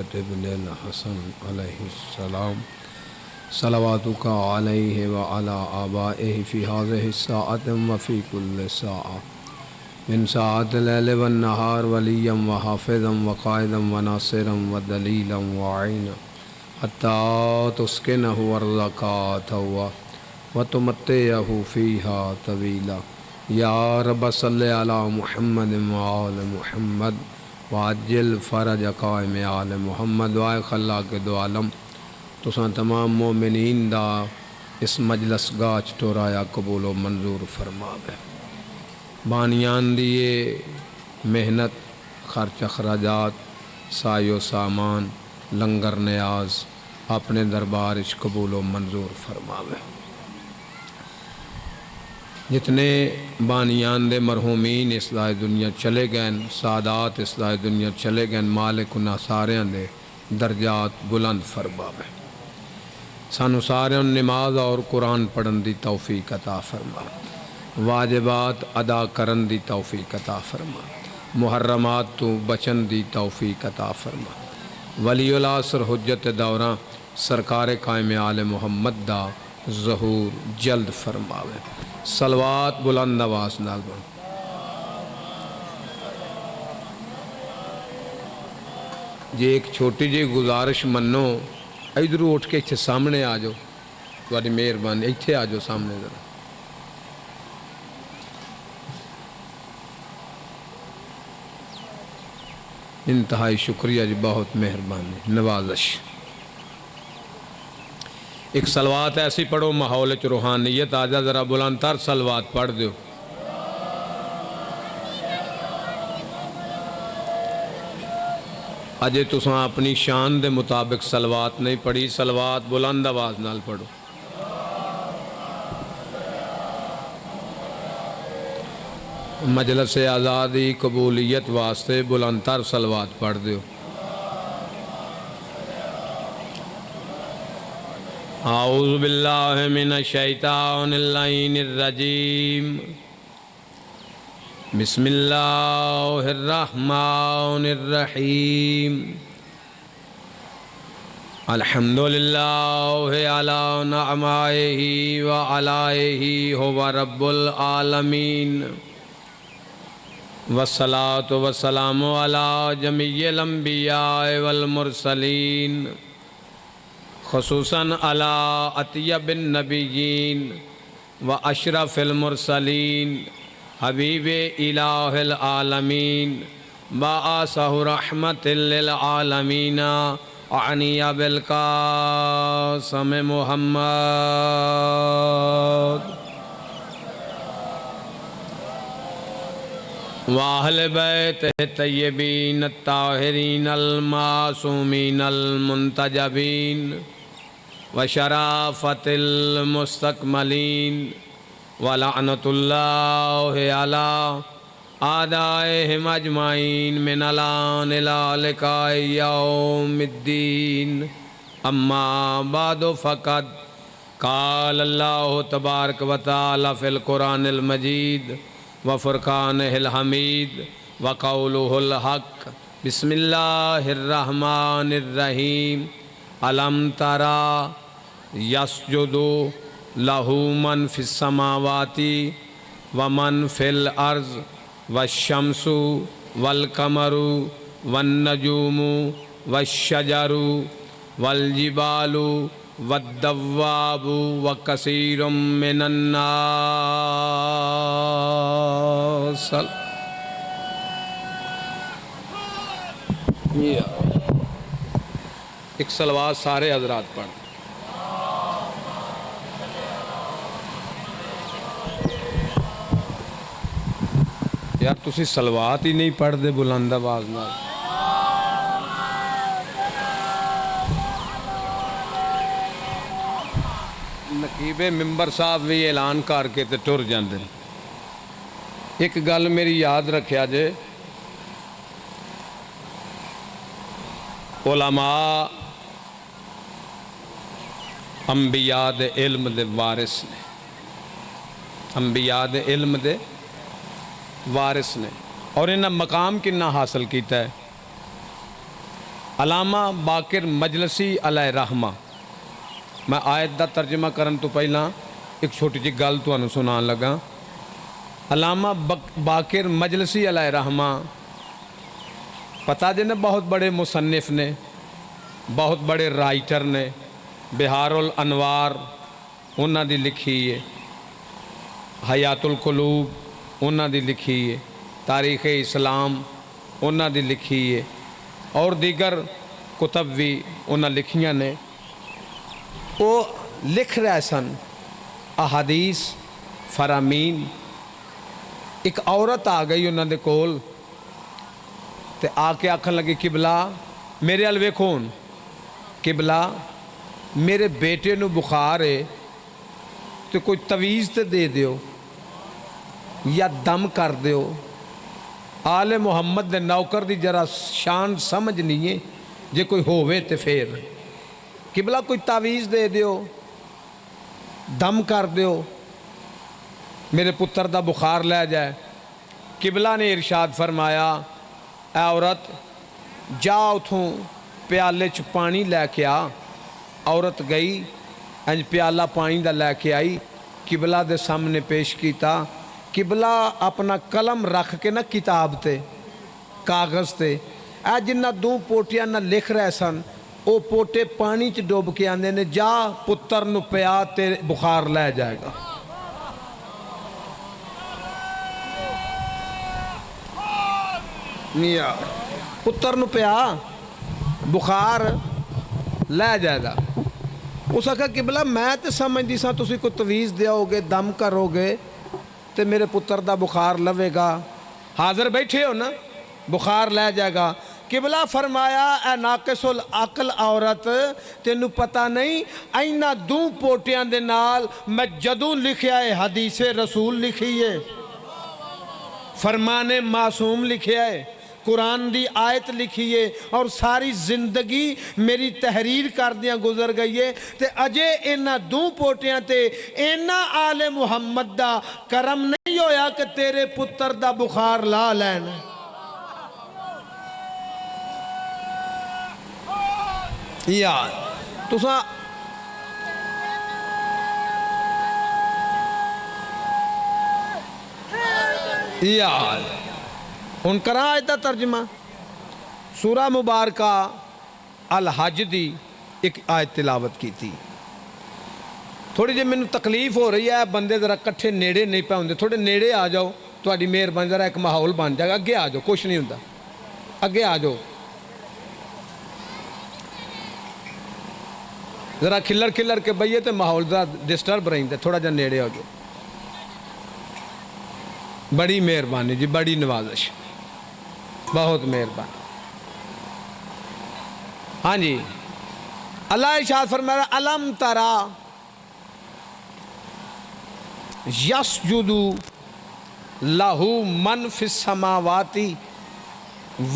ابن الحسن علیہ السلام صلواتک علیہ وعلی آبائہ فی هذه الساعة وفی کل ساعة من ساعات اللیل والنہار ولیا وحافظا وقائدا وناصرا ودلیلا وعینا حتی تسکنہ ارضک طوعا وتمتعہ فیہا طویلا یا رب صلی علی محمد وآل محمد وعجل فرج قائم آل محمد وائے خلاق دو عالم تساں تمام مومنین دا اس مجلس گاچ ٹورایا قبول و منظور فرماوے بانیان دیے محنت خرچ اخراجات سائی و سامان لنگر نیاز اپنے دربارش قبول و منظور فرماوے جتنے بانیان دے مرحومین اس دائے دنیا چلے گئے سادات اس دائے دنیا چلے گئے مالک انہاں ساریاں دے درجات بلند فرماوے سانو ساریاں نماز اور قرآن پڑھن دی توفیق عطا فرما واجبات ادا کرن دی توفیق عطا فرما محرمات تو بچن دی توفیق عطا فرما ولی العصر حجت دوراں سرکار قائم آل محمد دا ظہور جلد فرماوے صلوات بلند آواز نال بن جی ایک چھوٹی جی گزارش منو ادھر اٹھ کے اتھے سامنے آ جاؤ تھوڑی مہربانی اتھے آ جاؤ سامنے ذرا انتہائی شکریہ جی بہت مہربانی نوازش ایک صلوات ایسی پڑھو ماحول چ روحانیت آ جا ذرا بلند تر صلوات پڑھ دیو اجے تساں اپنی شان دے مطابق صلوات نہیں پڑھی صلوات بلند آواز نال پڑھو مجلس آزادی قبولیت واسطے بلند تر صلوات پڑھ دیو اعوذ باللہ من الشیطان اللعین الرجیم بسم اللہ الرحمن الرحیم الحمدللہ علی نعمائہ وعلائہ هو رب العالمین والصلاة والسلام علی جمیع الانبیاء والمرسلین خصوصاً علی اطیب النبیین و اشرف المرسلین حبیب الہ العالمین بعثہ رحمت للعالمین اعنی بالقاسم محمد واہل بیت طیبین الطاہرین المعصومین المنتجبین وشرافت المستقملین ولعنت اللہ علی اعدائہم اجمعین من الان الى لقاء یوم الدین اما بعد فقد قال اللہ تبارک و تعالی فی القرآن المجید وفرقانہ الحمید وقولہ الحق بسم اللہ الرحمن الرحیم علم ترى يسجد له من في السماوات ومن في الأرض والشمس والقمر والنجوم والشجر والجبال والدواب وكثير من الناس ایک صلوات سارے حضرات پڑھ یار تسی صلوات ہی نہیں پڑھ دے بلند آواز نال نقیب ممبر صاحب بھی اعلان کر کے تے ٹر جاندے ایک گل میری یاد رکھیا جے علماء انبیاء دے علم دے وارث نے انبیاء دے علم دے وارث نے اور انہاں مقام کننا حاصل کیتا ہے علامہ باقر مجلسی علیہ رحمہ. میں آیت دا ترجمہ کرن تو پہلا ایک چھوٹی جی گل تانوں سنان لگا. علامہ باقر مجلسی علیہ رحمہ پتہ جی بہت بڑے مصنف نے، بہت بڑے رائٹر نے. بہار الانوار انہاں دی لکھی ہے، حیات القلوب انہاں دی لکھی ہے، تاریخ اسلام انہاں دی لکھی ہے، اور دیگر کتب بھی انہاں لکھیاں نے. وہ لکھ رہے سن احادیث فرامین. ایک عورت آ گئی انہاں دے کول تے آ کے آکھن لگی قبلہ میرے ال ویکھو، قبلہ میرے بیٹے نو بخار ہے تو کوئی تویز تے دے دیو یا دم کر دیو. آل محمد دے نوکر دی جرا شان سمجھ نہیں ہے، جے کوئی ہووے تے پھر قبلہ کوئی تعویز دے دیو، دم کر دیو، میرے پتر دا بخار لے جائے. قبلہ نے ارشاد فرمایا اے عورت جا اتھوں پیالے چ پانی لے کے آ. عورت گئی انج پیالہ پانی دا لے کے آئی، قبلہ دے سامنے پیش کیتا. قبلہ اپنا قلم رکھ کے نہ کتاب تے کاغذ تے اے جنہ دو پوٹیاں نہ لکھ رہے سن او پوٹے پانی چ ڈوب کے آندے نے جا پتر نو پیا تے بخار لے جائے گا. پتر نو پیا بخار لے جائے گا. اس آکھا قبلہ میں تے سمجھ دی سا تسی کو تویز دیاؤ گے، دم کرو گے تے میرے پتر دا بخار لوے گا. حاضر بیٹھے ہو نا، بخار لے جائے گا. قبلہ فرمایا اے ناقص العقل عورت، تینوں پتہ نہیں اینا دو پوٹیاں دے نال میں جدوں لکھیا ہے حدیث رسول لکھی ہے، فرمان معصوم لکھیا ہے، قرآن دی آیت لکھی ہے، اور ساری زندگی میری تحریر کر دیاں گزر گئی ہے. تے اجے اینا دو پوٹیاں تے اینا آل محمد دا کرم نہیں ہویا کہ تیرے پتر دا بخار لا لین. یار تساں یار ہن کراں آیت دا ترجمہ. سورہ مبارکہ الحج دی ایک آیت تلاوت کی تھی. تھوڑی جی مینوں تکلیف ہو رہی ہے، بندے ذرا کٹھے نیڑے نہیں پہ ہوندے، تھوڑے نیڑے آ جاؤ، تہاڈی مہربانی ذرا ایک ماحول بن جائے گا. اگے آ جاؤ، کچھ نہیں ہوندا، اگے آ جاؤ. ذرا کھلر کھلر کے بھئیے تے ماحول ذرا ڈسٹرب رہندے، تھوڑا جا نیڑے ہو جاؤ. بڑی مہربانی جی، بڑی نوازش، بہت مہربانی. ہاں جی، اللہ ارشاد فرمایا الم ترا یسجد لہ من فی السماوات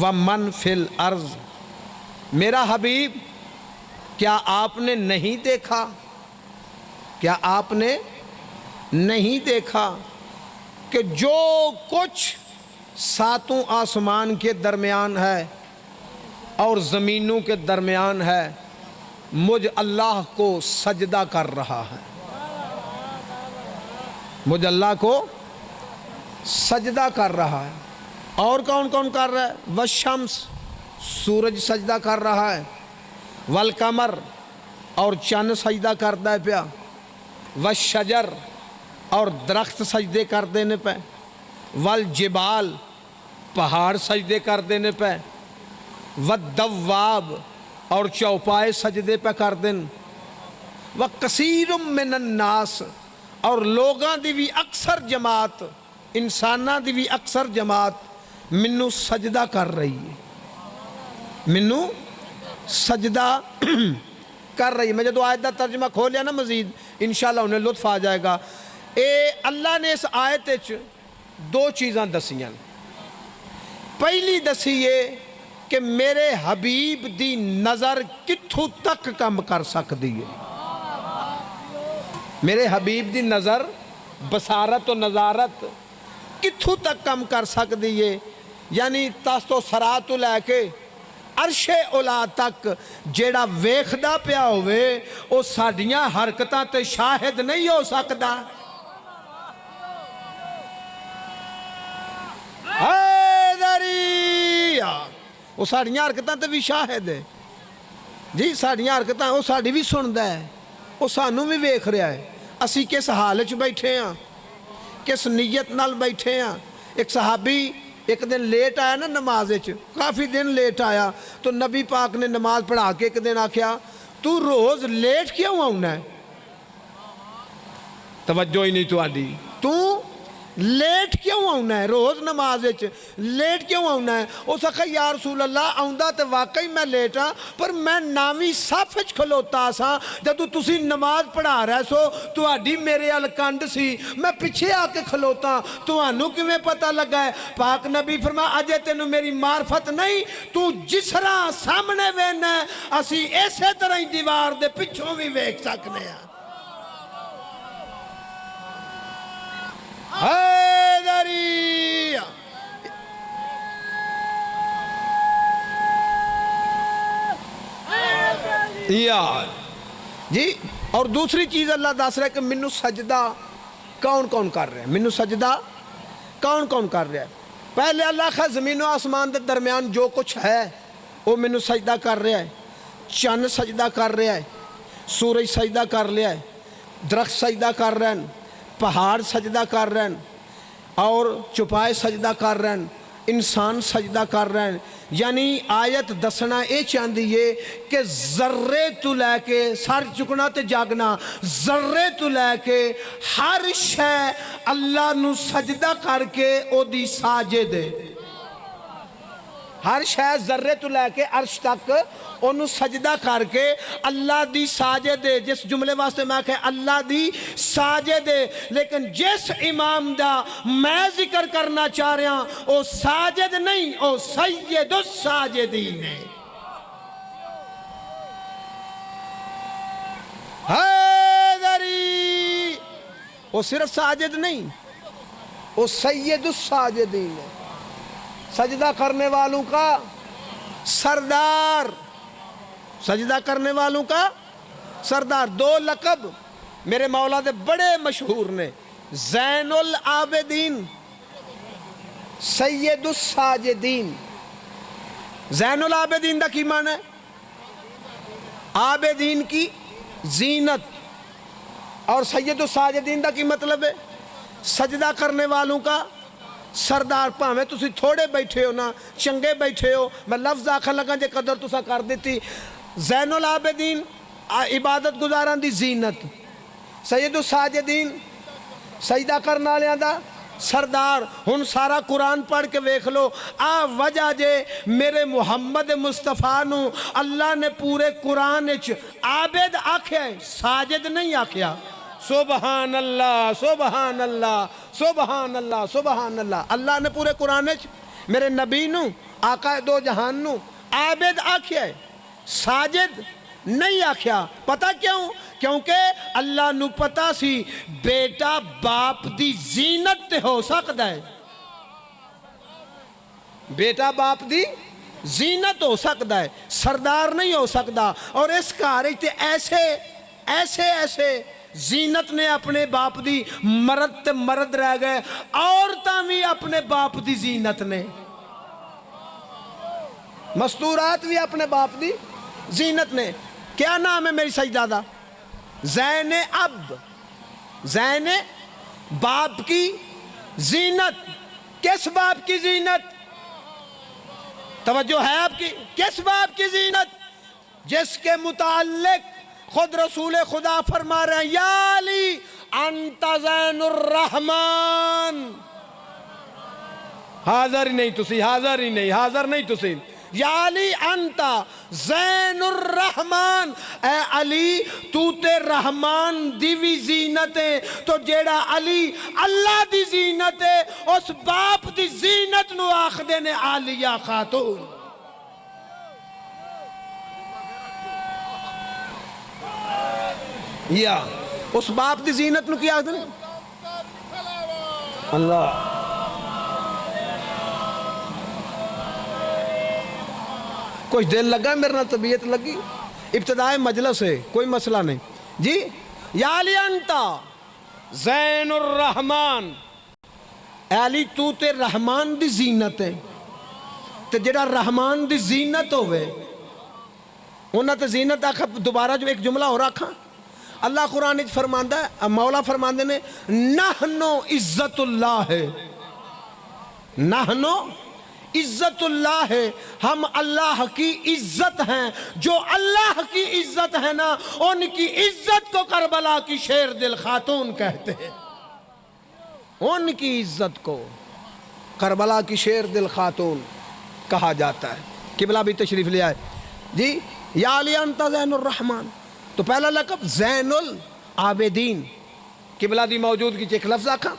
و من فی الارض. میرا حبیب کیا آپ نے نہیں دیکھا، کیا آپ نے نہیں دیکھا کہ جو کچھ ساتوں آسمان کے درمیان ہے اور زمینوں کے درمیان ہے مجھ اللہ کو سجدہ کر رہا ہے، مجھ اللہ کو سجدہ کر رہا ہے. اور کون کون کر رہا ہے؟ والشمس، سورج سجدہ کر رہا ہے، والقمر، اور چند سجدہ کرتا ہے پیا، والشجر، اور درخت سجدے کر دینے پہ، والجبال، پہاڑ سجدے کر دینے پہ، والدواب، اور چوپائے سجدے پہ کر دیں، وکثیر من الناس، اور لوگاں دی بھی اکثر جماعت، انساناں دی بھی اکثر جماعت منو سجدہ کر رہی ہے، منو سجدہ کر رہی ہے. میں جدو آیت دا ترجمہ کھولیا نا مزید انشاءاللہ انہیں لطف آ جائے گا. اللہ نے اس آیت وچ دو چیزاں دسیاں. پہلی دسی یہ کہ میرے حبیب دی نظر کتھوں تک کم کر سکتی ہے. میرے حبیب دی نظر بصارت و نظارت کتھوں تک کم کر سکتی ہے. یعنی تاستو سرات لے کے عرش اولا تک جیڑا ویکھدا پیا ہوئے او ساڈیاں حرکتاں تے شاہد نہیں ہو سکدا. حیدری وہ ساڈیاں حرکتاں تے بھی شاہد ہے جی. ساڈیاں حرکتاں وہ ساڈی بھی سندا ہے, وہ سانوں بھی ویکھ رہا ہے اسی کس حال وچ بیٹھے ہاں, کس نیت نال بیٹھے ہاں. ایک صحابی ایک دن لیٹ آیا نا نماز وچ, کافی دن لیٹ آیا تو نبی پاک نے نماز پڑھا کے ایک دن آکھیا تو روز لیٹ کیوں آنا ہے؟ توجہ ہی نہیں تہاڈی. تو لیٹ کیوں آنا ہے روز نماز وچ, لیٹ کیوں آنا ہے؟ اس آکھا یا رسول اللہ آؤندا تے واقعی میں لیٹ ہاں, پر میں ناویں صف وچ کھلوتا سا جدوں تسی نماز پڑھا رہے سو تہاڈی میرے ال کنڈ سی, میں پیچھے آ کے کھلوتا, تہانوں کیویں پتہ لگا ہے؟ پاک نبی فرمایا اجے تینوں میری معرفت نہیں, تو جس طرح سامنے وینا ہے اسی اسی طرح ہی دیوار دے پچھوں بھی ویکھ سکنے ہیں. حیدری یار جی. اور دوسری چیز اللہ دس رہا ہے کہ منو سجدہ کون کون کر رہے ہیں, منو سجدہ کون کون کر رہا ہے. پہلے اللہ کا زمین و آسمان دے درمیان جو کچھ ہے وہ منو سجدہ کر رہا ہے. چند سجدہ کر رہا ہے, سورج سجدہ کر رہا ہے, درخت سجدہ کر رہے ہیں, پہاڑ سجدہ کر رہے ہیں, اور چپائے سجدہ کر رہے ہیں, انسان سجدہ کر رہے ہیں. یعنی آیت دسنا اے چاندی ہے کہ ذرے تو لے کے سر چکنا تے جاگنا, ذرے تو لے کے ہر شے اللہ نو سجدہ کر کے او دی ساجد ہے. ہر شے ذرے تو لے کے عرش تک انہوں سجدہ کر کے اللہ دی ساجد ہے. جس جملے واسطے میں کہ اللہ دی ساجد ہے, لیکن جس امام دا میں ذکر کرنا چاہ رہا ہوں او ساجد نہیں, او سید الساجدین ہے. حیدری وہ صرف ساجد نہیں, وہ سید الساجدین ہے, سجدہ کرنے والوں کا سردار, سجدہ کرنے والوں کا سردار. دو لقب میرے مولا دے بڑے مشہور نے, زین العابدین, سید الساجدین. زین العابدین دا کی معنی ہے؟ عابدین کی زینت. اور سید الساجدین دا کی مطلب ہے؟ سجدہ کرنے والوں کا سردار. پاویں تسی تھوڑے بیٹھے ہو نا, چنگے بیٹھے ہو, میں لفظ آکھن لگا جے قدر تسا کر دیتی. زین العابدین عبادت گزاران دی زینت, سید الساجدین سجدہ کرنا والیاں دا سردار. ہن سارا قرآن پڑھ کے ویکھ لو, آ وجہ جے میرے محمد مصطفیٰ نو اللہ نے پورے قرآن وچ عابد آکھیا ہے, ساجد نہیں آکھیا. سبحان اللہ سبحان اللہ سبحان اللہ سبحان اللہ. اللہ نے پورے قرآن وچ میرے نبی نو آقا دو جہان نو عابد آکھیا ہے, ساجد نہیں آکھیا. پتہ کیوں؟ کیونکہ اللہ نو پتہ سی بیٹا باپ دی زینت تے ہو سکتا ہے, بیٹا باپ دی زینت ہو سکتا ہے, سردار نہیں ہو سکتا. اور اس گھر تے ایسے زینت نے اپنے باپ دی مرد تے مرد رہ گئے, عورتاں بھی اپنے باپ دی زینت نے, مستورات بھی اپنے باپ دی زینت نے. کیا نام ہے میری سجدہ؟ زین اب, زین باپ کی زینت. کس باپ کی زینت؟ توجہ ہے آپ کی؟ کس باپ کی زینت؟ جس کے متعلق خود رسول خدا فرما رہے ہیں یا علی انت زین الرحمن. حاضر ہی نہیں تسی, حاضر ہی نہیں, حاضر نہیں تسی. یا علی انت زین الرحمن, اے علی تو تے رحمان دی بھی زینت ہے. تو جیڑا علی اللہ دی زینت ہے اس باپ دی زینت نو آخ دینے عالیہ خاتون. یا اس باپ دی زینت نو کیا آخ دینے اللہ. کچھ دل لگا میرے نال طبیعت لگی ابتدائے مجلس ہے کوئی مسئلہ نہیں جی یا علی انتا زین الرحمن اے علی تو تے رحمان دی زینت ہے تے جڑا رحمان دی زینت ہوئے انہاں تے زینت آکھا دوبارہ جو ایک جملہ ہو رکھا اللہ قرآن وچ فرماندا ہے مولا فرماندے نے نحنو عزت اللہ ہے نحنو عزت اللہ ہے ہم اللہ کی عزت ہیں جو اللہ کی عزت ہے نا ان کی عزت کو کربلا کی شیر دل خاتون کہتے ہیں ان کی عزت کو کربلا کی شیر دل خاتون کہا جاتا ہے قبلہ بھی تشریف لے آئے جی یا علی انت زین الرحمن تو پہلا لقب زین العابدین قبلہ دی موجود کی ایک لفظ آکھا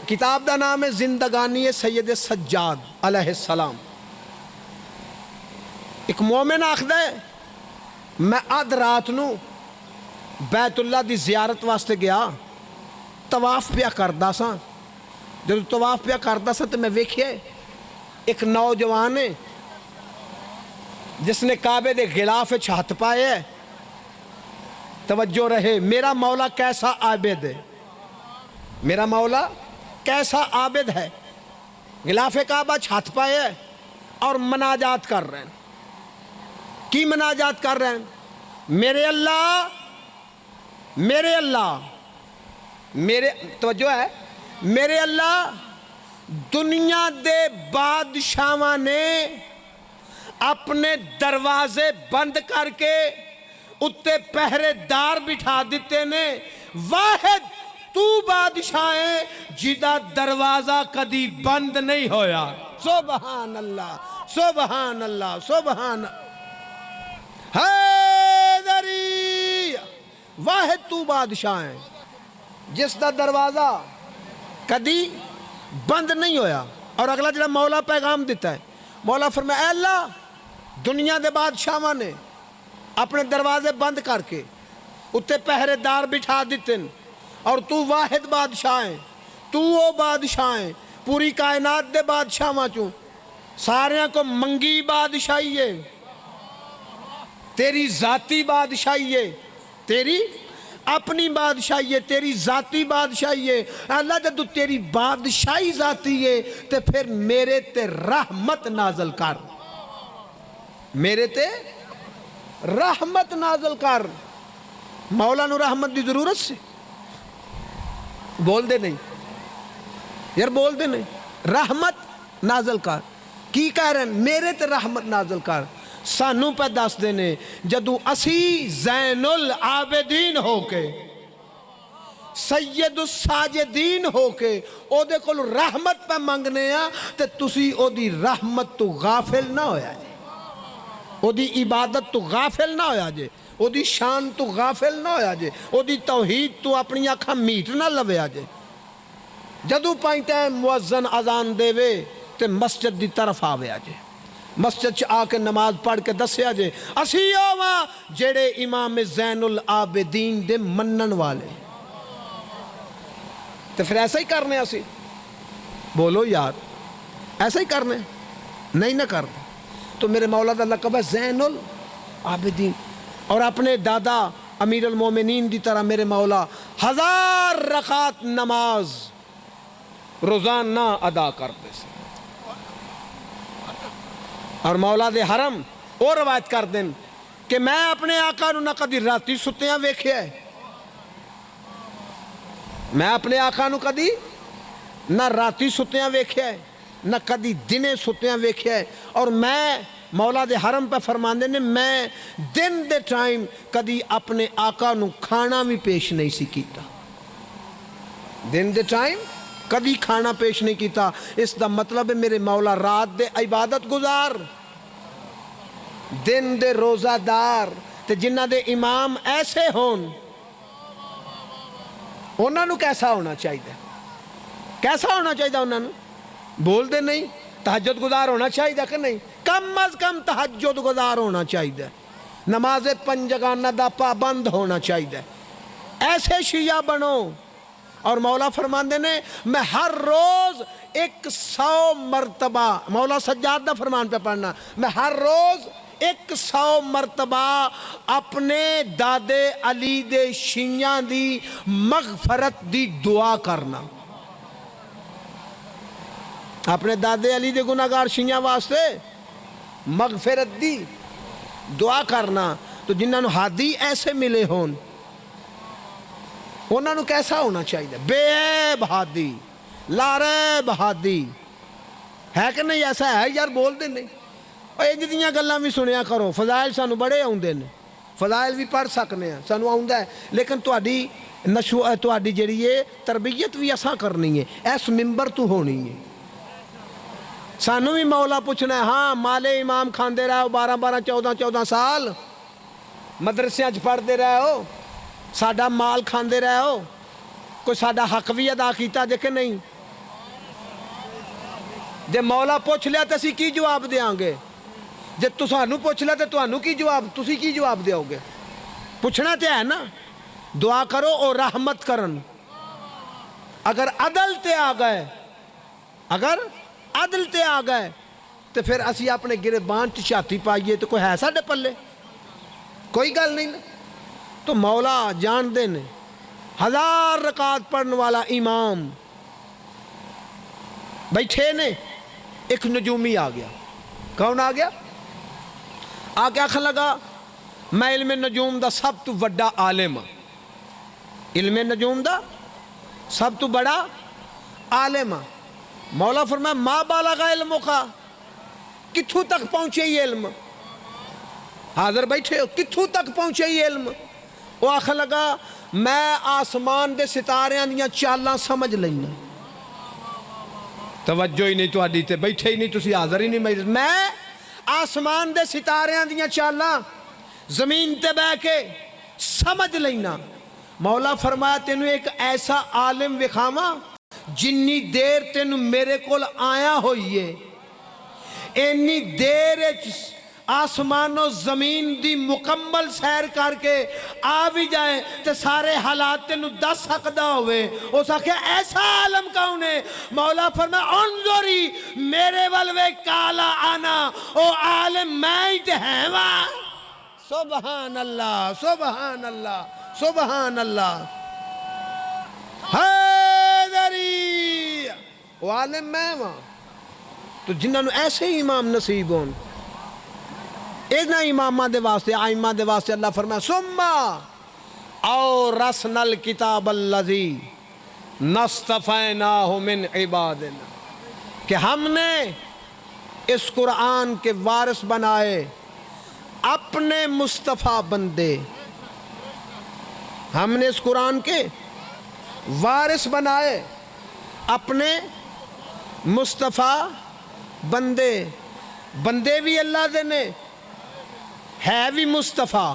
کتاب دا نام ہے زندگانی سید سجاد علیہ السلام ایک مومن آخدہ ہے میں آدھ رات نو بیت اللہ دی زیارت واسطے گیا طواف پیا کردہ سا جب طواف پیا کردہ سا تو میں ویکھئے ایک نوجوان ہے جس نے کعبے دے غلاف ہاتھ پائے ہے توجہ رہے میرا مولا کیسا عابد ہے میرا مولا کیسا عابد ہے غلاف کعبہ ہاتھ پائے ہے اور مناجات کر رہے ہیں کی مناجات کر رہے ہیں میرے اللہ میرے توجہ ہے میرے اللہ دنیا دے بادشاہاں نے اپنے دروازے بند کر کے اتے پہرے دار بٹھا دیتے نے واحد تو بادشاہ ہے جدا دروازہ کدی بند نہیں ہویا سبحان اللہ سبحان اللہ سبحان حیدری واحد تو بادشاہ ہے جس دا دروازہ کدی بند نہیں ہویا اور اگلا جڑا مولا پیغام دیتا ہے مولا فرمایا اے اللہ دنیا دے بادشاہاں نے اپنے دروازے بند کر کے اتے پہرے دار بٹھا دیتے ہیں اور تو واحد بادشاہ ہیں تو وہ بادشاہ ہیں پوری کائنات دے بادشاہ ماچوں ساریاں کو منگی بادشاہی ہے تیری ذاتی بادشاہی ہے تیری اپنی بادشاہی ہے تیری ذاتی بادشاہی ہے اللہ جدو تیری بادشاہی ذاتی ہے تو پھر میرے تے رحمت نازل کر میرے تے رحمت نازل کر مولا نو رحمت دی ضرورت سے بول دے نہیں یار بول دے نہیں رحمت نازل کر کی کہہ رہے ہیں میرے تے رحمت نازل کر سانوں پہ دس دینے جدو اسی زین العابدین ہو کے سید الساجدین ہو کے او دے کل رحمت پہ منگنے تے تسی او دی رحمت تو غافل نہ ہویا جے او دی عبادت تو غافل نہ ہویا جے او دی شان تو غافل نہ ہویا جے او دی توحید تو اپنی آنکھاں میٹ نہ لویا جے جدو پائنٹے مؤذن اذان دے وے تے مسجد دی طرف آویا جے مسجد چ آ کے نماز پڑھ کے دسیا جے اسی آواں جڑے امام زین العابدین دے منن والے تو پھر ایسا ہی کرنے اسی بولو یار ایسا ہی کرنے نہیں نہ کرنے تو میرے مولا دا لقب ہے زین العابدین اور اپنے دادا امیر المومنین دی طرح میرے مولا 1000 رکعت نماز روزانہ ادا کرتے سے اور مولا دے حرم اور روایت کر دیں کہ میں اپنے آقا نو نہ کدی راتی ستیاں ویکھیا ہے میں اپنے آقا نو کدی نہ راتی ستیاں ویکھیا ہے نہ کدی دنے ستیاں ویکھیا ہے اور میں مولا دے حرم پہ فرماندے نے میں دن دے ٹائم کدی اپنے آقا نو کھانا بھی پیش نہیں سی کیتا دن دے ٹائم کدی کھانا پیش نہیں کیتا اس دا مطلب ہے میرے مولا رات دے عبادت گزار دن دے روزہ دار تے جنہ دے امام ایسے ہون انہاں نو کیسا ہونا چاہیے کیسا ہونا چاہیے انہاں نو بول دے نہیں تہجد گزار ہونا چاہیے کہ نہیں کم از کم تہجد گزار ہونا چاہیے نماز پنجگانہ دا پابند ہونا چاہیے ایسے شیعہ بنو اور مولا فرماندے نے میں ہر روز 100 مرتبہ مولا سجاد دا فرمان پہ پڑھنا، میں ہر روز 100 مرتبہ اپنے دادے علی دے شیعاں دی مغفرت دی دعا کرنا، اپنے دادے علی دے گناہگار شیعاں واسطے مغفرت دی دعا کرنا۔ تو جنہاں نو ہادی ایسے ملے ہون انہاں نو کیسا ہونا چاہیے؟ بے عیب ہادی، لاریب ہادی ہے کہ نہیں؟ ایسا ہے یار، بول دے نہیں انج دیاں گلاں بھی سنیا کرو۔ فضائل سانو بڑے آوندے نے، فضائل بھی پڑھ سکنے ہیں، سانو آوندا ہے، لیکن تہاڈی جڑی ہے تربیت بھی اساں کرنی ہے، اس منبر تو ہونی ہے۔ سانو بھی مولا پوچھنا ہے، ہاں مالے امام کھاندے رہے ہو 12 14 سال، مدرسیاں پڑھ دے رہے ہو، ساڈا مال کھاندے رہے ہو، کوئی ساڈا حق بھی ادا کیتا جے کہ نہیں؟ جے مولا پوچھ لیا تو اسی کی جواب دیاں گے؟ جے تسانو پوچھ لیا تو تسانو کی جواب، تسی کی جواب دیو گے؟ پوچھنا تے ہے نا۔ دعا کرو اور رحمت کرن، اگر عدل تے آ گئے، اگر عدل تے آ گئے تو پھر اسی اپنے گربان چھاتی پائیے تو کوئی ہے ساڈے پلے؟ کوئی گل نہیں نا۔ تو مولا جان دے نے 1000 رکعت پڑھنے والا امام بیٹھے نے، ایک نجومی آ گیا۔ کون آ گیا؟ آ کے آکھن لگا میں علم نجوم دا سب تو بڑا عالم ہاں، علم نجوم دا سب تو بڑا عالم ہاں۔ مولا فرمایا ما بالغ علم کا، کتھوں تک پہنچے یہ علم؟ حاضر بیٹھے ہو، کتھوں تک پہنچے یہ علم؟ وہ آخر لگا میں آسمان دے ستاریاں دیاں چالاں سمجھ لینا۔ توجہ ہی نہیں تہاڈی تے، بیٹھے ہی نہیں تسی، حاضر ہی نہیں۔ میں آسمان دے ستاریاں دیاں چالاں زمین تے بہ کے سمجھ لینا۔ مولا فرمایا تینوں ایک ایسا عالم وکھاواں جنی دیر تینوں میرے کول آیا ہوئی ہے، اینی دیر آسمان و زمین دی مکمل سیر کر کے آ بھی جائے تو سارے حالات تینوں دس سکدا ہوئے۔ اس آکھیا ایسا عالم کون ہے؟ مولا فرمایا انظری میرے والوے کالا آنا، او عالم میں ہی تے ہیں وہاں۔ سبحان اللہ، سبحان اللہ، سبحان اللہ۔ حیدری وہ عالم میں وہاں۔ تو جنہاں نو ایسے ہی امام نصیب ہون، اینا امامہ دے واسطے، آئمہ دے واسطے اللہ فرمایا سمّا اورثنا الکتاب الذی نصطفیناہ من عبادنا، کہ ہم نے اس قرآن کے وارث بنائے اپنے مصطفیٰ بندے، ہم نے اس قرآن کے وارث بنائے اپنے مصطفیٰ بندے۔ بندے بھی اللہ دے نے، ہے بھی مصطفیٰ۔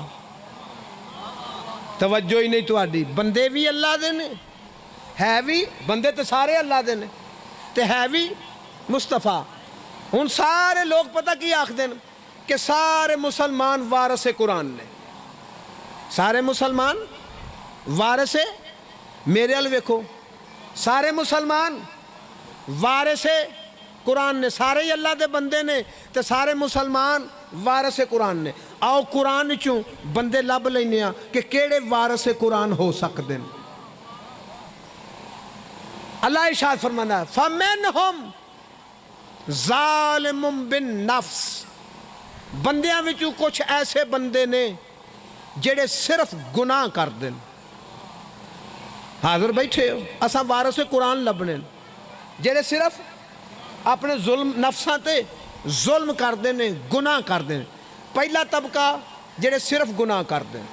توجہ ہی نہیں تہاڈی، بندے بھی اللہ دے نے، ہے بھی، بندے تو سارے اللہ دے نے تے ہے بھی مصطفیٰ۔ ہن سارے لوگ پتہ کی آکھدے نے کہ سارے مسلمان وارث قرآن نے، سارے مسلمان وارث، میرے ال ویکھو، سارے مسلمان وارث قرآن نے، سارے ہی اللہ دے بندے نے تے سارے مسلمان وارث قرآن نے۔ آؤ قرآن چوں بندے لب لینے ہاں کہ کیڑے وارث قرآن ہو سکتے ہیں۔ اللہ ارشاد فرمانا ہے فَمِنْهُمْ ظَالِمٌ بِالنَّفْسِ، بندیاں وچوں کچھ ایسے بندے نے جڑے صرف گناہ کر دیں۔ حاضر بیٹھے ہو، اساں وارث قرآن لبنے جڑے صرف اپنے ظلم نفساں تے ظلم کر دیں، گناہ کر دیں۔ پہلا طبقہ جڑے صرف گناہ کر دیں،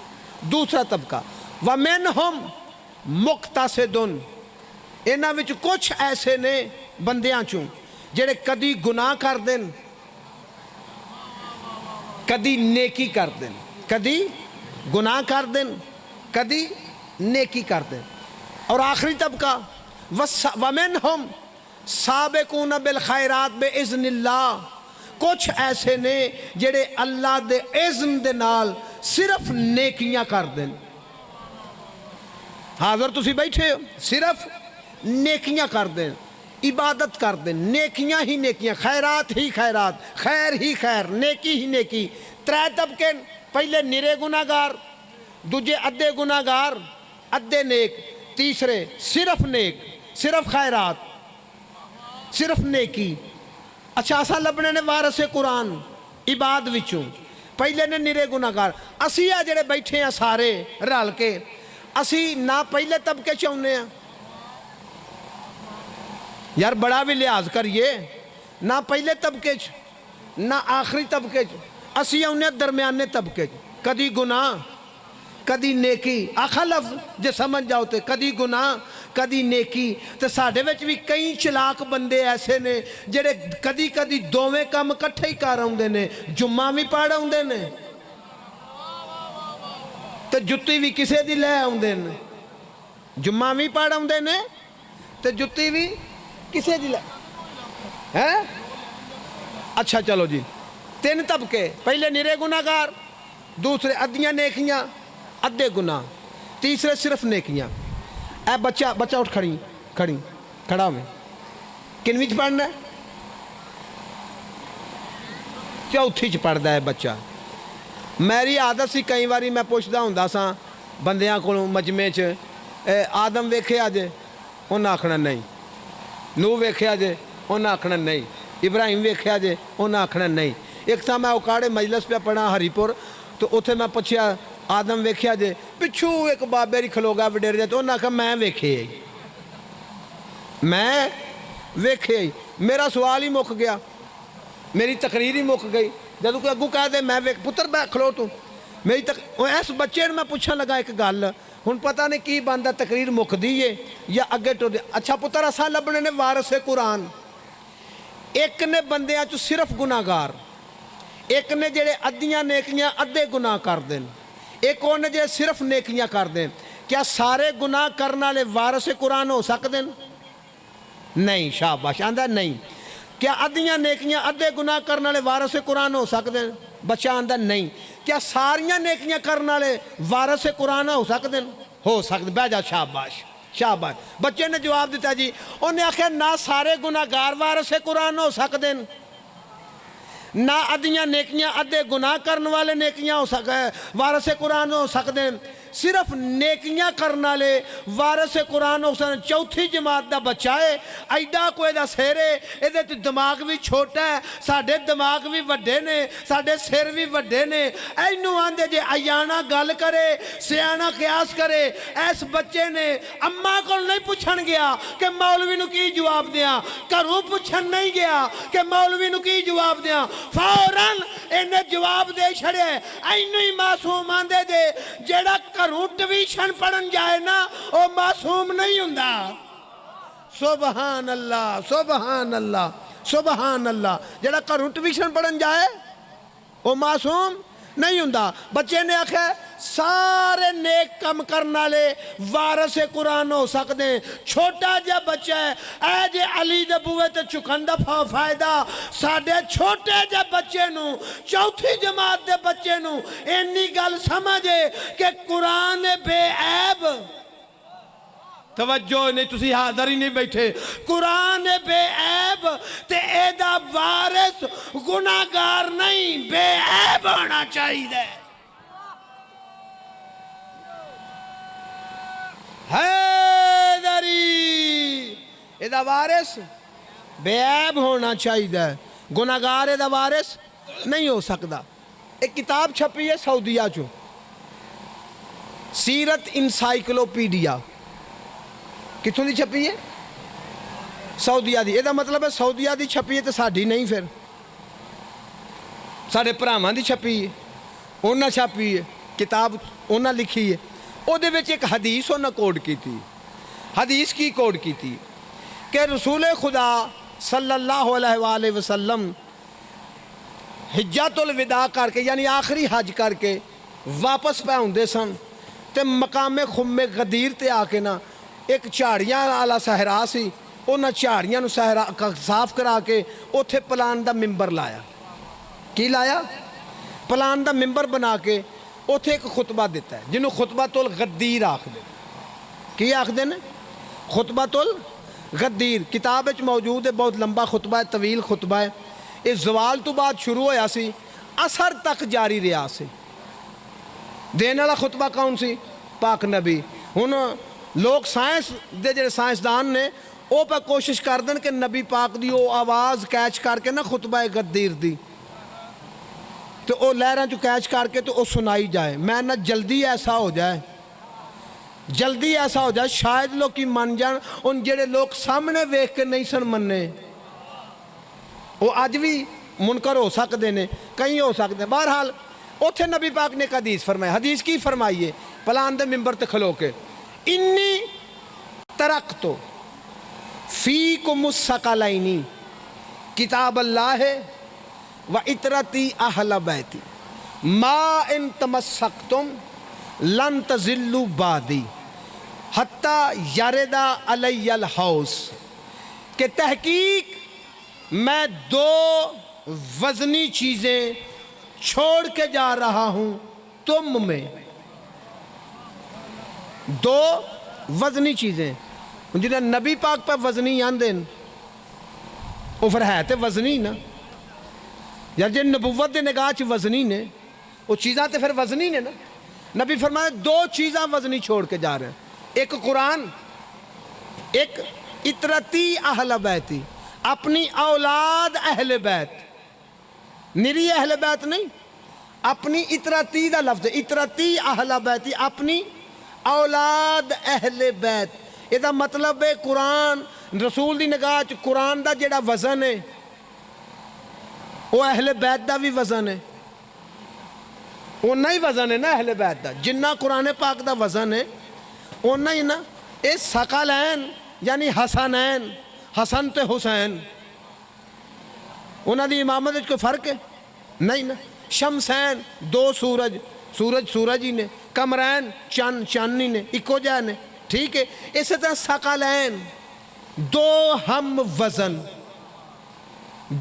دوسرا طبقہ وَمِنْهُمْ مُقْتَصِدٌ، انہاں وچ کچھ ایسے نے بندیاں چوں جڑے کدی گناہ کر دیں، کدی نیکی کر دیں، کدی گناہ کر دیں، کدی نیکی کر دیں۔ اور آخری طبقہ وَمِنْهُمْ سابقون بالخیرات بِإِذْنِ اللہ، کچھ ایسے نے جڑے اللہ دے اذن دے نال صرف نیکیاں کر دیں۔ حاضر تسی بیٹھے ہو، صرف نیکیاں کر دیں۔ عبادت کر دیں، نیکیاں ہی نیکیاں، خیرات ہی خیرات، خیر ہی خیر، نیکی ہی نیکی۔ ترے طبقے، پہلے نرے گناہگار، دوجے ادھے گناہگار ادھے نیک، تیسرے صرف نیک، صرف خیرات، صرف نیکی۔ اچھا اساں لبنے نے وارث قرآن عباد وچوں، پہلے نے نرے گناہگار۔ اسی آ جڑے بیٹھے ہیں سارے رل کے، اسی نہ پہلے طبقے چاہنے ہیں، یار بڑا بھی لحاظ کریے، نہ پہلے طبقے چ نہ آخری طبقے چ، اسی آنے درمیانے طبقے چ، کدی گناہ کدی نیکی۔ آخا لفظ جے سمجھ جاؤ تے کدی گناہ کدی نیکی۔ تے ساڈے وچ بھی کئی چلاک بندے ایسے نے جڑے کدی کدی دوویں کم کٹھے ہی کر آؤندے نے، جمعہ بھی پڑھ آؤندے نے تے جتی بھی کسے دی لے آؤندے نے، جمعہ بھی پڑھ آؤندے نے تے جتی بھی کسے دی لے ہیں۔ اچھا چلو جی، تین طبقے، پہلے نرے گناہگار، دوسرے ادھیاں نیکیاں ادھے گناہ، تیسرے صرف نیکیاں۔ اے بچہ اٹھ کھڑا میں کنویں چ پڑھنا ہے؟ چوتھی چ پڑھدا ہے بچہ۔ میری عادت سی کئی واری میں پوچھدا ہوندا سا بندیاں کولوں مجمع چ، آدم ویکھیا جے؟ انہاں آکھنا نہیں۔ نوح ویکھیا جے؟ انہاں آکھنا نہیں۔ ابراہیم ویکھیا جے؟ انہاں آکھنا نہیں۔ ایک تھا میں اوکاڑے مجلس پہ پڑھا ہری پور، تو اتھے میں پوچھیا آدم ویکھیا جے؟ پچھو ایک بابے ری کھلوگا وڈیر جے، تو انہاں کہا میں ویکھے ہی، میں ویکھے ہی۔ میرا سوال ہی مک گیا، میری تقریر ہی مک گئی۔ جدو کوئی اگو کہہ دے میں پتر بہ کھلو تو میری اس بچے نے میں پوچھن لگا ایک گل، ہن پتہ نہیں کی بندہ تقریر مک دی ہے یا اگے ٹر دے۔ اچھا پتر اساں لبنے نے وارث قرآن، ایک نے بندیاں چ صرف گناہگار، ایک نے جڑے ادھیاں نیکیاں ادھے گناہ کر دیں، ایک اور نے جڑے صرف نیکیاں کر دیں۔ کیا سارے گناہ کرنے والے وارث قرآن ہو سکتے ہیں؟ نہیں، شاباش آندہ نہیں۔ کیا ادھیاں نیکیاں ادھے گناہ کرنے والے وارث قرآن ہو سکتے ہیں؟ بچہ آندہ نہیں۔ کیا ساریاں نیکیاں کرنے والے وارث قرآن ہو سکتے ہیں؟ ہو سکتے، بہ جا، شاباش شاباش۔ بچے نے جواب دیتا جی، انہیں آخیا نہ سارے گناہگار وارث قرآن ہو سکتے ہیں، نہ ادھیاں نیکیاں ادھے گناہ کرنے والے نیکیاں ہو سکتے وارث قرآن ہو سکتے ہیں، صرف نیکیاں کرنے والے وارث قرآن ہو سکتے ہیں۔ چوتھی جماعت دا بچہ ہے، ایڈا کوئی دا سیرے، ایدے تو دماغ بھی چھوٹا ہے، ساڑھے دماغ بھی وڈے نے، ساڑھے سیر بھی وڈے نے۔ اینو آندے جے ایانا گل کرے، سیانا قیاس کرے۔ ایس بچے نے اماں کو نہیں پوچھن گیا کہ مولوی نو کی جواب دیا، کروں پوچھن نہیں گیا کہ مولوی نو کی جواب دیا، فوراً انہیں جواب دے چھڑے۔ اینو ہی معصوم آندے جے جیڑا کروں ٹویشن پڑھن جائے نا وہ معصوم نہیں ہوندہ۔ سبحان اللہ سبحان اللہ سبحان اللہ، جیڑا کروں ٹویشن پڑھن جائے وہ معصوم نہیں ہوندہ۔ بچے نے آکھے سارے نیک کم کرنا لے وارث قرآن ہو سکتے ہیں۔ چھوٹا جا بچہ ہے، اے جے علی دے بوئے تے چکن دا فائدہ، ساڑھے چھوٹے جا بچے نو، چوتھی جماعت دے بچے نو اینی گل سمجھے کہ قرآن بے عیب، توجہ نہیں، تسی حاضر ہی نہیں بیٹھے، قرآن بے عیب تے ایدہ وارث گناہگار نہیں، بے عیب ہونا چاہیے۔ حیدری ایدہ وارث بے عیب ہونا چاہیے، گناہگار ایدہ وارث نہیں ہو سکتا۔ ایک کتاب چھپی ہے سعودیہ چو، سیرت انسائیکلوپیڈیا، کتوں دی چھپی ہے؟ سعودیہ دی۔ ایدہ مطلب ہے سعودیہ دی چھپی ہے تو ساڑھی نہیں، پھر ساڑھے پرامہ دی چھپی ہے، انہاں چھپی ہے کتاب، انہاں لکھی ہے۔ او دے وچ ایک حدیث انہاں کوڈ کی تھی۔ حدیث کی کوڈ کی تھی کہ رسول خدا صلی اللہ علیہ وآلہ وسلم حجۃ الوداع کر کے، یعنی آخری حج کر کے واپس پہ ہوندے سن تے مقام خم غدیر تے آ کے نا ایک جھاڑیاں والا صحرا سی، انہاں جھاڑیاں نو صحرا صاف کرا کے اوتھے پلان دا ممبر لایا۔ کی لایا؟ پلان دا ممبر بنا کے اوتھے ایک خطبہ دیتا ہے جنہوں خطبۃ الغدیر آکھ دے۔ کی آکھ دے نے؟ خطبۃ غدیر کتاب وچ موجود ہے، بہت لمبا خطبہ ہے، طویل خطبہ ہے. یہ زوال تو بعد شروع ہویا سی، اثر تک جاری رہا سی. دین والا خطبہ کون سی؟ پاک نبی. ہن لوگ سائنس دے جڑے سائنسدان نے وہ پہ کوشش کر دیں کہ نبی پاک دی وہ آواز کیچ کر کے نا خطبہ غدیر دی تو وہ لہراں چ کیچ کر کے تو وہ سنائی جائے. میں نہ جلدی ایسا ہو جائے، جلدی ایسا ہو جائے شاید لوگ کی من جان. ان جڑے لوگ سامنے ویکھ کے نہیں سن مننے وہ اج بھی منکر ہو سکتے ہیں، کہیں ہو سکتے ہیں. بہرحال اوتھے نبی پاک نے ایک حدیث فرمائی. حدیث کی فرمائیے پلان دے ممبر تے کھلو کے، انی ترکتو فیکم الثقلین کتاب اللہ و اطرتی اہل بیتی ما ان تمسکتم لن تزلوا بعدی حتی یرد علی الحوض. کہ تحقیق میں دو وزنی چیزیں چھوڑ کے جا رہا ہوں تم میں. دو وزنی چیزیں جنہیں نبی پاک پہ وزنی آندے وہ پھر ہے تے وزنی نا، یا جن نبوت دے نگاہ چ وزنی نے وہ چیزاں تے پھر وزنی نے نا. نبی فرمایا دو چیزاں وزنی چھوڑ کے جا رہے ہیں، ایک قرآن، ایک اطرتی اہل بیتی، اپنی اولاد اہل بیت. نری اہل بیت نہیں، اپنی اطرتی دا لفظ اطرتی اہل بیتی، اپنی اولاد اہل بیت. یہ دا مطلب ہے قرآن رسول دی نگاہ چ قرآن دا جڑا وزن ہے وہ اہل بیت دا بھی وزن ہے. اونا ہی وزن ہے نا اہل بیت دا، جنہ قرآن پاک دا وزن ہے اونا ہی نا. اے ثقلین یعنی حسنین، حسن تے حسین، انہاں دی امامت وچ کوئی فرق ہے نہیں نا. شمسین دو سورج، سورج ہی نے، قمرین چند ہی نے، اکو جہ نے، ٹھیک ہے. اسی طرح ثقلین دو ہم وزن،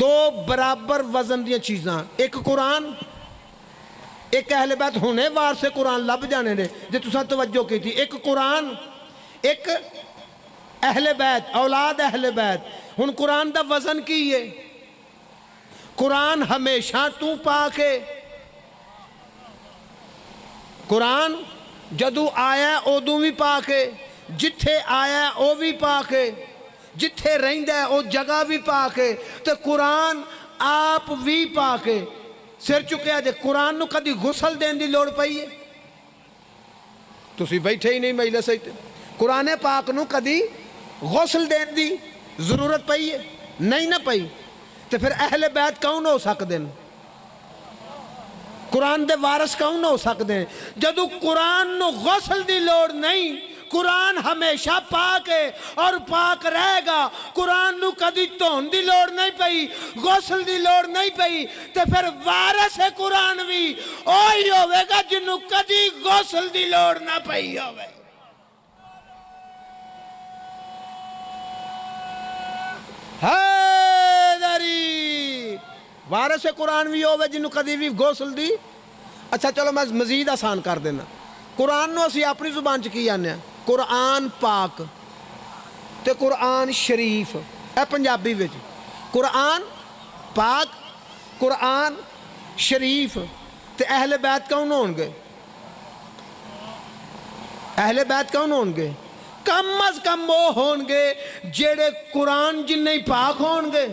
دو برابر وزن دیا چیزاں، ایک قرآن ایک اہل بیت. ہونے وار سے قرآن لب جانے نے جے تساں توجہ کی تھی. ایک قرآن ایک اہل بیت، اولاد اہل بیت. ہن قرآن دا وزن کی ہے؟ قرآن ہمیشہ تو پاک ہے. قرآن جدو آیا ادو بھی پاک ہے، جتھے آیا او بھی پاک ہے، جتھے رہندا ہے او جگہ بھی پاک ہے. تو قرآن آپ بھی پاک ہے. سر چکیا جے قرآن نو کدی غسل دین دی لوڑ پئی ہے؟ تسی بیٹھے ہی نہیں مجلس وچ. قرآن پاک نو کدی غسل دین دی ضرورت پئی ہے؟ نہیں نہ پئی. تو پھر اہل بیت کون ہو سکتے ہیں؟ قرآن دے وارث کون ہو سکتے ہیں؟ جدو قرآن نو غسل دی لوڑ نہیں، قرآن ہمیشہ پاک ہے اور پاک رہے گا. قرآن نو کدی دھون دی لوڑ نہیں پئی، غسل دی لوڑ نہیں پئی. تو پھر وارث ہے قرآن بھی اوہی ہوئے گا جنہوں کدی غسل دی لوڑ نہ پئی ہوئے. وارث قرآن بھی ہوئے جنہوں کدی بھی غسل دی. اچھا چلو میں مزید آسان کر دینا. قرآن نو اسی اپنی زبان چ کی جانے ہیں قرآن پاک تے قرآن شریف. اے پنجابی وچ قرآن پاک، قرآن شریف. تے اہل بیت کون ہون گے؟ اہل بیت کون ہون گے؟ کم از کم وہ ہون گے جیڑے قرآن جن نہیں پاک ہون گے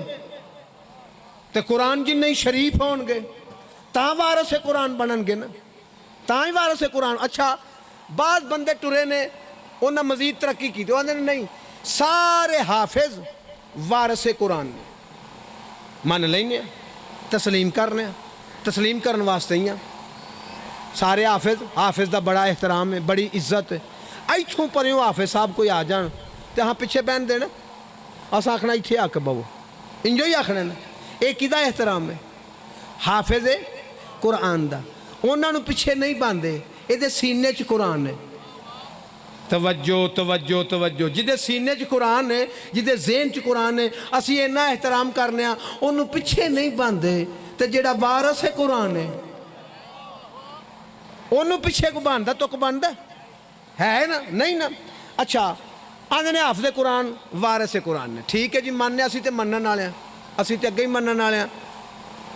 تے قرآن جن نہیں شریف ہون گے. تاں وارث قرآن بنن گے نا، تاں ہی وارث قرآن. اچھا بعض بندے ٹرے نے انہاں مزید ترقی کی تو انہوں نے نہیں، سارے حافظ وارث قرآن نے من لینے تسلیم کرنے، تسلیم کرنے واسطے ہی سارے حافظ دا بڑا احترام ہے، بڑی عزت ہے. ایتھوں پریوں حافظ صاحب کوئی آ جان تے ہاں پیچھے بہن دینا اساں آکھنا ایتھے آ کے بہو، انجو ہی آکھنا نا. یہ کدا احترام ہے؟ حافظ قرآن دا. انہاں نو پیچھے نہیں باندھے، یہ دے سینے چ قرآن ہے. توجہ توجہ توجہ. جدے سینے چ قرآن ہے، جدے ذہن چ قرآن ہے، اسی اینا احترام کرنے ہاں. انہوں پیچھے نہیں باندھے تے جڑا وارث ہے قرآن ہے انہوں پیچھے کو باندھا تو کو باندھا ہے نا؟ نہیں نا. اچھا آندے نے حافظ قرآن وارث قرآن نے. ٹھیک ہے جی ماننے اسی تے منن والے ہاں, اسی تے اگے ہی منن والے ہاں.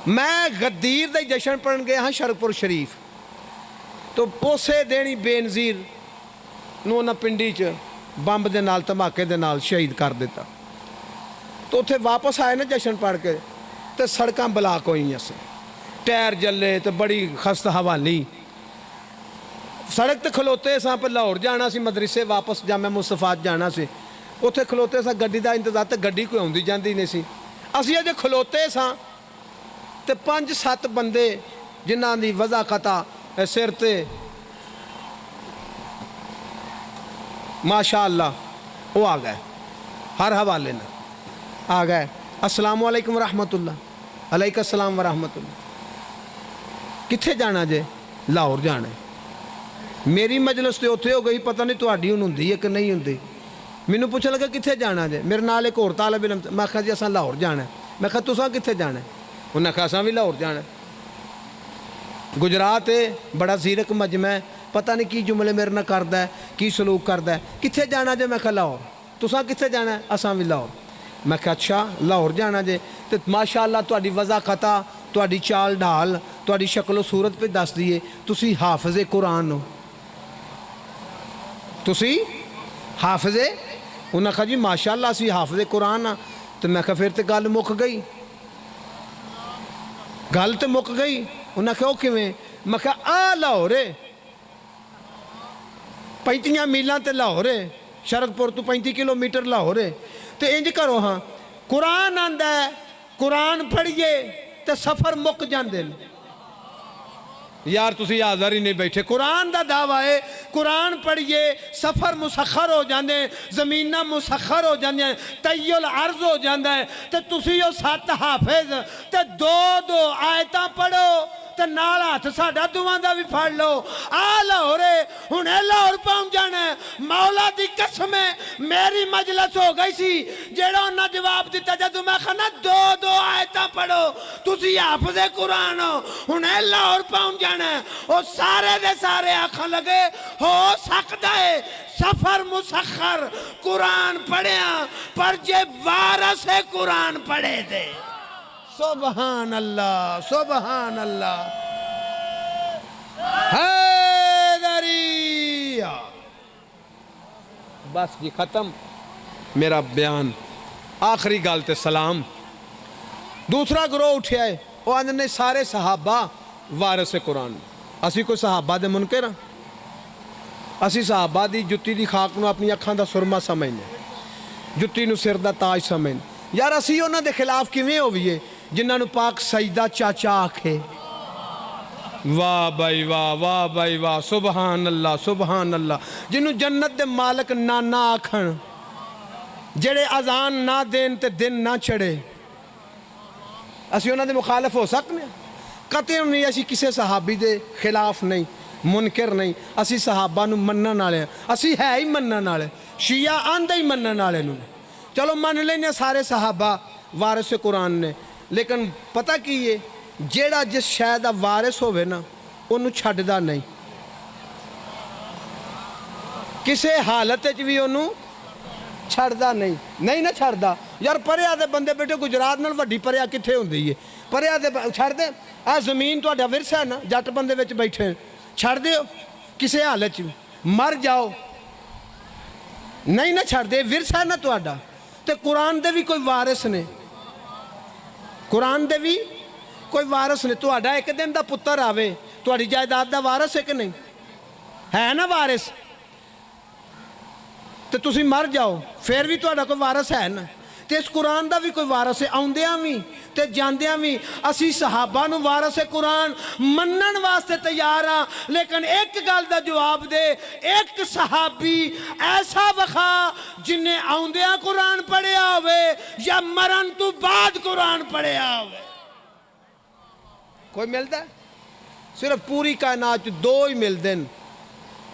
میں غدیر دا جشن پڑھن گیا ہاں شرکپور شریف, تو اسے دینی بے نظیر نو انہاں پنڈی چ بمب دے نال دھماکے دے نال شہید کر دیتا. تو اتنے واپس آئے نا جشن پڑھ کے, تو سڑکاں بلاک ہوئی سے, ٹائر جلے تو بڑی خست حوالی. سڑک تے کھلوتے ساں پہ لاہور جانا سی مدرسے واپس جامعہ مصطفیٰ جانا سی, اتنے کھلوتے ساں گڈی دا انتظار, تے گڈی کوئی آندی جاندی نہیں سی. اسی اجے کھلوتے ساں تے 5-7 بندے جنہاں دی وضع قطع سر تے ماشاء اللہ وہ آ گئے, ہر حوالے نے آ گئے. السلام علیکم ورحمۃ اللہ. علیکم السلام ورحمۃ اللہ. کتھے جانا جے؟ لاہور جانا. میری مجلس تے اتھے ہو گئی, پتہ نہیں تہاڈی ہن ہوندی ہے کہ نہیں ہوندی. مینوں پوچھن لگا کتھے جانا جے؟ میرے نال ایک اور طالب علم, میں کہا جی اساں لاہور جانا. میں کہا تساں کتھے جانا؟ انہاں کہا اساں بھی لاہور جانا. گجرات ہے, بڑا زیرک مجمع ہے, پتہ نہیں کی جملے میرے نال کردا ہے, کی سلوک کردا ہے. کتھے جانا جے؟ میں کہا لاہور. تساں کتھے جانا ہے؟ اساں بھی لاہور. میں کہا اچھا لاہور جانا جے, تو ماشاء اللہ تہاڈی وضع قطع, تہاڈی چال ڈھال, تہاڈی شکل و صورت پہ دس دیے تسی حافظ قرآن ہو. تسی حافظ, انہاں کہا جی ماشاء اللہ اسی حافظ قرآن ہاں. تو میں کہا پھر تو گل مک گئی, گل تو مک گئی. انہاں کہا او کیویں؟ میں کہا آ لاہور ہے, 35 میلاں تے لاہور ہے, شرکپور تو 35 کلومیٹر لاہور ہے. تو انج کرو ہاں, قرآن آندا ہے قرآن پڑھیے تو سفر مک جاندے. یار تسی حاضر ہی نہیں بیٹھے. قرآن دا دعویٰ ہے قرآن پڑھیے سفر مسخر ہو جاندے, زمیناں مسخر ہو جاندے, طی العرض ہو جاندہ ہے. تو تسی ہو 7 حافظ تے 2 آیتاں پڑھو تے نال ہاتھ ساڈا دعاں دا بھی پھڑ لو. آ لاہور ہے, ہنے لاہور پہنچ جانا ہے. مولا دی قسم ہے میری مجلس ہو گئی سی جیڑا انہاں جواب دیتا جدو میں کہنا 2 آیتاں پڑھو تسی حافظ قرآن ہو, ہنے لاہور پہنچ جانا ہے. وہ سارے دے سارے آکھن لگے ہو سکتا ہے سفر مسخر قرآن پڑھیاں پر جے وارث قرآن پڑھے دے. سبحان اللہ سبحان اللہ. حیدری. بس جی ختم میرا بیان. آخری گل تے سلام. دوسرا گروہ اٹھیا ہے, وہ آندے نے سارے صحابہ وارث قرآن. اسی کوئی صحابہ دے منکر ہاں؟ اسی صحابہ دی جتی دی خاک نو اپنی اکھاں دا سرما سمجھنے, جتی نو سر دا تاج سمجھنے. یار اسی انہاں دے خلاف کیویں ہوئیے جنہاں نو پاک سجدہ چاچا آکھے. واہ بھائی واہ, واہ بھائی واہ, سبحان اللہ سبحان اللہ. جنہوں جنت دے مالک نانا آکھن, جڑے اذان نہ دین تے دن نہ چڑھے, اسی انہاں دے مخالف ہو سکنے؟ قطعی نہیں. اسی کسے صحابی دے خلاف نہیں, منکر نہیں. اسی صحابہ نو منن والے ہیں, اسی ہے ہی منن والے. شیعہ آندے ہی منن والے نو. چلو من لینے سارے صحابہ وارث قرآن نے, لیکن پتہ کی یہ جیڑا جس شے دا وارث ہوئے نا انہوں چھڈدا نہیں, کسے حالت وچ بھی انہوں چھڑدا نہیں. نہیں نہ چھڑدا. یار پریا دے بندے بیٹھے گجرات نال وڈی پریا کتھے ہوندی ہے؟ پریا دے چھڑ دے. اے زمین تہاڈا ورثہ ہے نا, جٹ بندے وچ بیٹھے چھڑ دیو کسے حالت وچ, مر جاؤ نہیں نہ چھڑ دے. ورثہ ہے نا تہاڈا. تے قرآن دے بھی کوئی وارث نے, قرآن دے بھی کوئی وارث نے. تہاڈا ایک دن دا پتر آوے, تہاڈی جائیداد دا وارث ہے کہ نہیں ہے نا وارث؟ تے تسی مر جاؤ پھر بھی تہاڈا کوئی وارث ہے نا. تے اس قرآن دا بھی کوئی وارث ہے, آؤندیاں بھی تے جاندیاں بھی. اسی صحابہ نو وارث قرآن منن واسطے تیار ہاں, لیکن ایک گل دا جواب دے, ایک صحابی ایسا وکھا جنہیں آؤندیاں قرآن پڑھیا ہوئے یا مرن تو بعد قرآن پڑھیا ہوئے. کوئی ملتا ہے؟ صرف پوری کائنات 2 ہی ملتے ہیں.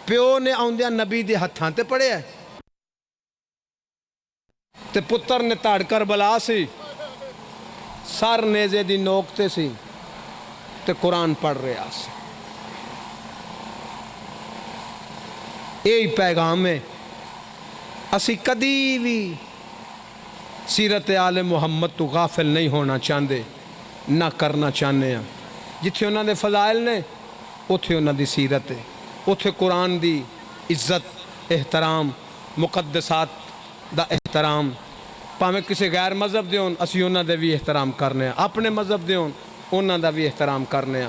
پیو نے آؤندیاں نبی دے ہتھاں تے پڑھیا ہے, تے پتر نے تاڑ کربلا سی, سر نیزے دی نوکتے سی, تے قرآن پڑھ رہے آسے. یہی پیغام ہے اسی کدی بھی سیرت آل محمد تو غافل نہیں ہونا چاہتے، نہ کرنا چاہتے ہیں۔ جتھے انہوں نے فضائل نے اتھے انہوں دی سیرت ہے، اتھے قرآن دی عزت احترام، مقدسات دا احترام، پاویں کسی غیر مذہب دے ہون اسی انہوں دے بھی احترام کرنے ہیں، اپنے مذہب دے ہون انہوں دا بھی احترام کرنے ہیں۔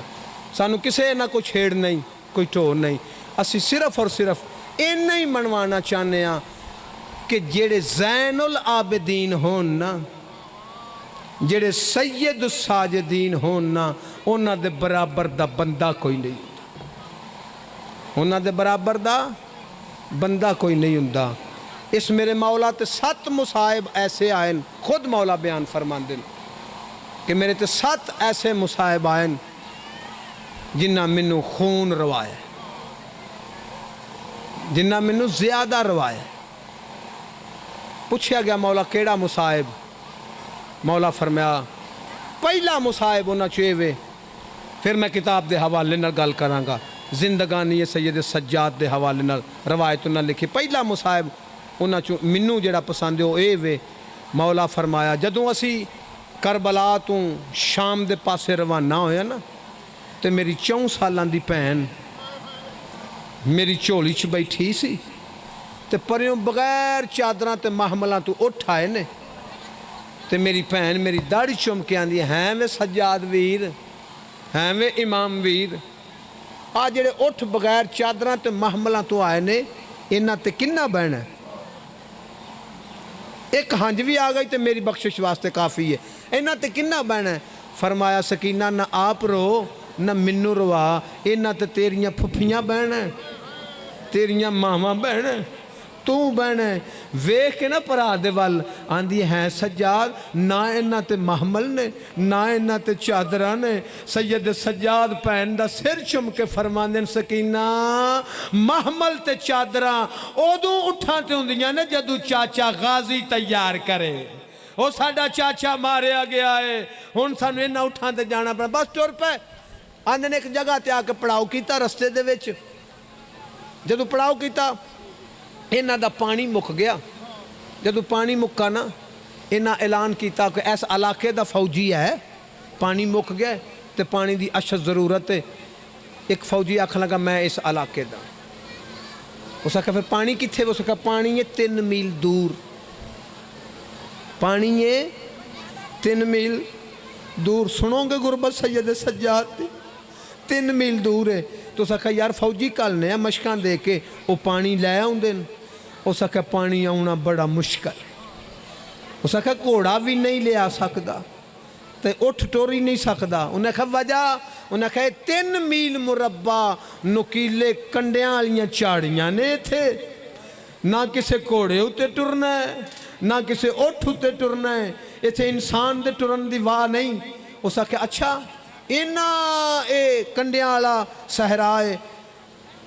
سانو کسے نہ کوئی چھیڑ نہیں، کوئی ٹور نہیں، اسی صرف اور صرف اینا ہی منوانا چاہنے ہیں کہ جڑے زین العابدین ہون نا، جڑے سید الساجدین ہون نا، انہاں دے برابر دا بندہ کوئی نہیں، انہاں دے برابر دا بندہ کوئی نہیں ہوندا۔ اس میرے مولا تے 7 مصائب ایسے آئیں، خود مولا بیان فرمان دیں کہ میرے تے 7 ایسے مصائب آئیں جنہ منو خون روائے، جنہ منو زیادہ روائے۔ پوچھیا گیا مولا کیڑا مصائب؟ مولا فرمایا پہلا مصائب انہاں چوئے، پھر میں کتاب دے حوالے نال گل کراں گا، زندگانی سید سجاد دے حوالے نال روایت انہاں لکھی۔ پہلا مصائب انہاں چوں منو جڑا پسند ہو اے وے، مولا فرمایا جدوں اسی کربلا تو شام دے پاسے روانہ ہویا نا تے میری 4 سالاں دی بہن میری چولی چ بیٹھی سی تے پریوں بغیر چادراں تے محملاں تو اٹھ آئے نے تے میری بہن میری داڑھی چوم کے آندی ہیں وے سجاد ویر، ہیں وے امام ویر، آ جڑے اٹھ بغیر چادراں تے محملاں تو آئے نے انہاں تے کنہ بہن ہے؟ ایک ہنج بھی آ گئی تے میری بخشش واسطے کافی ہے، انہاں تے کنہ بہن ہے؟ فرمایا سکینہ نہ آپ رو نہ منو روا، انہاں تے تیریاں پھپھیاں بہن ہیں، تیریاں ماما بہن ہیں، تو بہن ہے۔ ویکھ کے نہ پرا دے وال آندھی ہیں سجاد نہ انہاں تے محمل نے نہ انہاں تے چادرہ نے۔ سید سجاد پہن دا سر چم کے فرماندن سکینہ محمل تے چادرہ اودوں اٹھاں تے ہوندیاں نے جدو چاچا غازی تیار کرے، وہ ساڈا چاچا ماریا گیا ہے، ہن سانو انہاں اٹھاں تے جانا پڑا، بس ٹر پہ۔ آندھے نے ایک جگہ تے آ کے پڑاؤ کیتا رستے دے وچ، جدو پڑاؤ کیتا انہاں دا پانی مک گیا، جدو پانی مکا نا انہاں اعلان کیتا کہ اس علاقے دا فوجی ہے، پانی مک گیا تے پانی دی اشد ضرورت ہے۔ ایک فوجی آکھن لگا میں اس علاقے دا، اس نے کہا پھر پانی کتھے؟ اس نے کہا پانی ہے 3 میل دور، پانی ہے 3 میل دور۔ سنو گے غربت سید سجاد دی 3 میل دور ہے۔ تو اس نے کہا یار فوجی کل نے مشکان دے کے وہ پانی لے آؤں دن، اس نے کہا پانی آنا بڑا مشکل، اس نے کہا گھوڑا بھی نہیں لے آ سکتا تے اٹھ ٹوری نہیں سکتا۔ انہیں کہا وجہ؟ انہیں کہا 3 میل مربع نکیلے کنڈیاں والیاں چاڑیاں نے تھے، نہ کسے گھوڑے ہوتے ٹرنا ہے نہ کسے اٹھ ہوتے ٹرنا ہے، ایتھے انسان دے ٹرن دی واہ نہیں۔ اس نے کہا اچھا اینا اے کنڈیاں والا صحرائے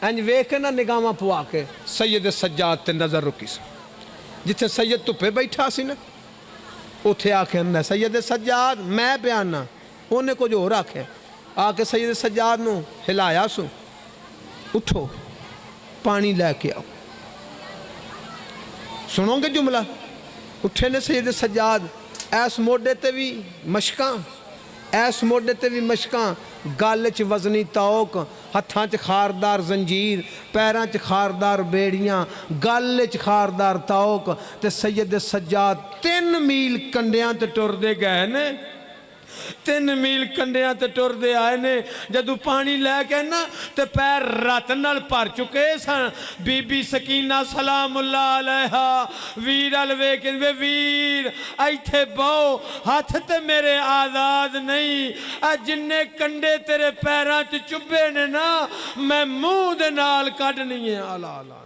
انج ویکھ نا نگاہاں پوا کے سید سجاد تے نظر رکی سی، جتھے سید تو پہ بیٹھا سی نا اتھے آکھے ہم نے سید سجاد میں بیانا، انہیں کچھ ہو رکھے آکے سید سجاد نو ہلایا سو اٹھو پانی لے کے آؤ۔ سنو گے جملہ؟ اٹھے نے سید سجاد، ایس موڈے تے بھی مشکاں، ایس موڈے تے بھی مشکاں، گالے چ وزنی توک، ہتھاں چ خاردار زنجیر، پیراں چ خاردار بیڑیاں، گالے چ خاردار توک، تے سید سجاد 3 میل کنڈیاں تے ٹر دے گئے نے، 3 میل کنڈیاں تے ٹر دے آئے نے۔ جدو پانی لے کے نا تے پیر رات نال پر چکے سن، بی بی سکینہ سلام اللہ علیہا ویر الوے کے ویر ایتھے باؤ ہاتھ تے میرے آزاد نہیں، جننے کنڈے تیرے پیراں چ چبے نے نا میں منہ دے نال کڈ نہیں ہے۔ اللہ اللہ